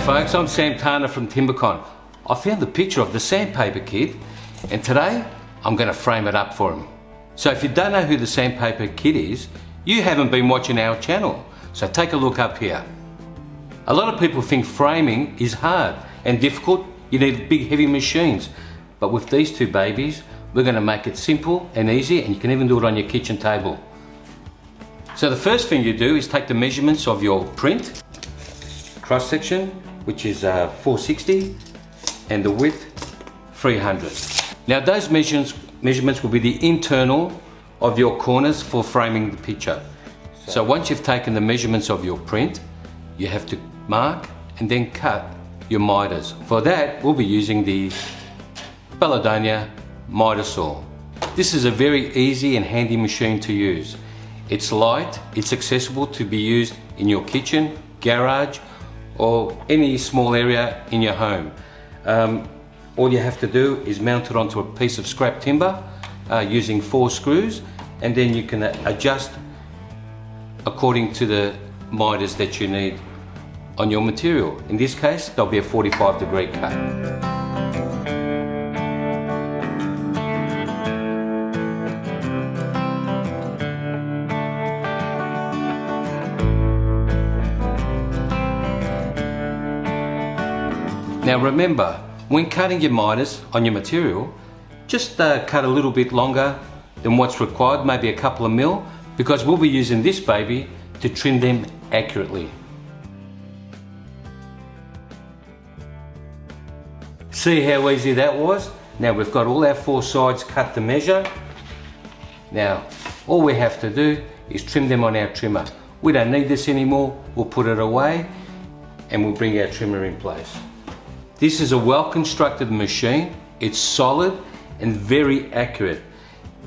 folks, I'm Sam Tana from Timbecon. I found the picture of the sandpaper kid and today I'm going to frame it up for him. So if you don't know who the sandpaper kid is, you haven't been watching our channel. So take a look up here. A lot of people think framing is hard and difficult. You need big heavy machines. But with these two babies, we're going to make it simple and easy, and you can even do it on your kitchen table. So the first thing you do is take the measurements of your print, cross section, which is 460, and the width 300. Now those measurements will be the internal of your corners for framing the picture. So once you've taken the measurements of your print, you have to mark and then cut your miters. For that, we'll be using the Belladonna Mitre Saw. This is a very easy and handy machine to use. It's light, it's accessible to be used in your kitchen, garage, or any small area in your home. All you have to do is mount it onto a piece of scrap timber using 4 screws, and then you can adjust according to the miters that you need on your material. In this case, there'll be a 45-degree cut. Now remember, when cutting your miters on your material, just cut a little bit longer than what's required, maybe a couple of mil, because we'll be using this baby to trim them accurately. See how easy that was? Now we've got all our 4 sides cut to measure. Now all we have to do is trim them on our trimmer. We don't need this anymore, we'll put it away and we'll bring our trimmer in place. This is a well-constructed machine. It's solid and very accurate.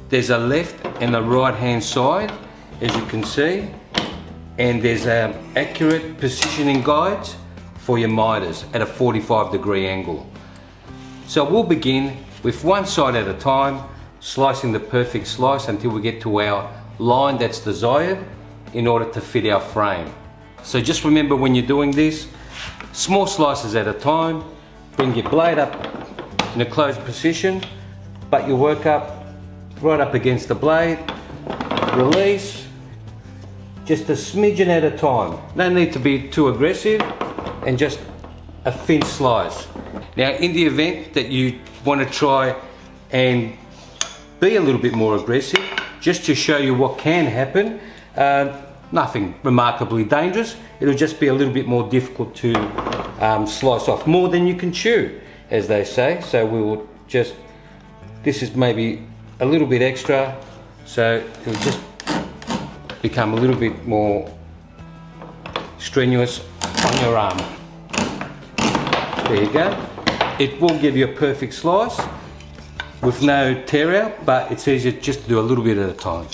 There's a left and a right-hand side, as you can see, and there's accurate positioning guides for your miters at a 45-degree angle. So we'll begin with one side at a time, slicing the perfect slice until we get to our line that's desired in order to fit our frame. So just remember, when you're doing this, small slices at a time. Bring your blade up in a closed position, butt your work up right up against the blade, release, just a smidgen at a time. No need to be too aggressive, and just a thin slice. Now in the event that you want to try and be a little bit more aggressive, just to show you what can happen, nothing remarkably dangerous, it'll just be a little bit more difficult to slice off, more than you can chew, as they say. So we will just, this is maybe a little bit extra, so it'll just become a little bit more strenuous on your arm. There you go. It will give you a perfect slice with no tear out, but it's easier just to do a little bit at a time.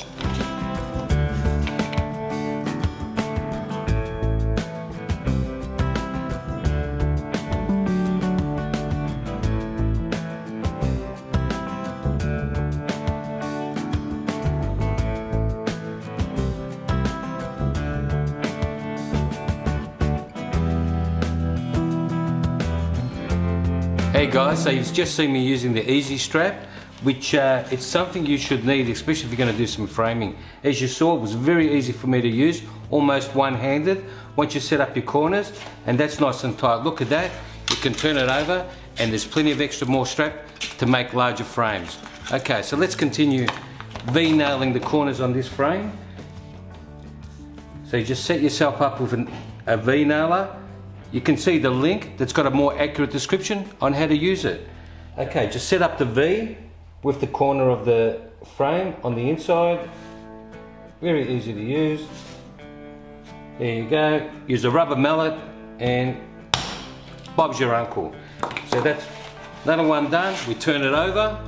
Hey guys, so you've just seen me using the easy strap, which it's something you should need, especially if you're going to do some framing. As you saw, it was very easy for me to use, almost one-handed, once you set up your corners, and that's nice and tight. Look at that, you can turn it over and there's plenty of extra more strap to make larger frames. Okay, so let's continue V-nailing the corners on this frame. So you just set yourself up with a V-nailer. You can see the link that's got a more accurate description on how to use it. Okay, just set up the V with the corner of the frame on the inside. Very easy to use. There you go. Use a rubber mallet and Bob's your uncle. So that's another one done. We turn it over.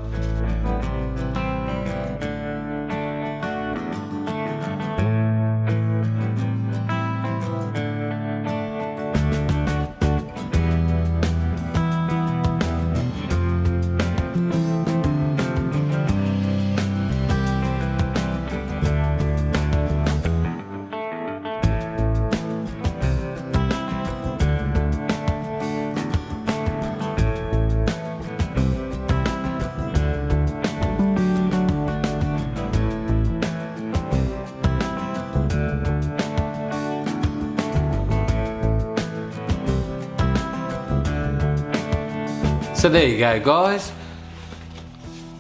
So there you go, guys.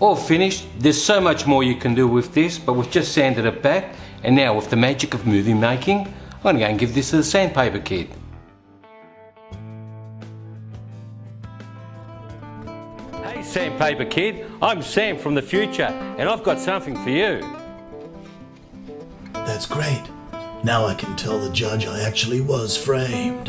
All finished. There's so much more you can do with this, but we've just sanded it back. And now with the magic of movie making, I'm going to go and give this to the sandpaper kid. Hey Sandpaper Kid, I'm Sam from the future and I've got something for you. That's great. Now I can tell the judge I actually was framed.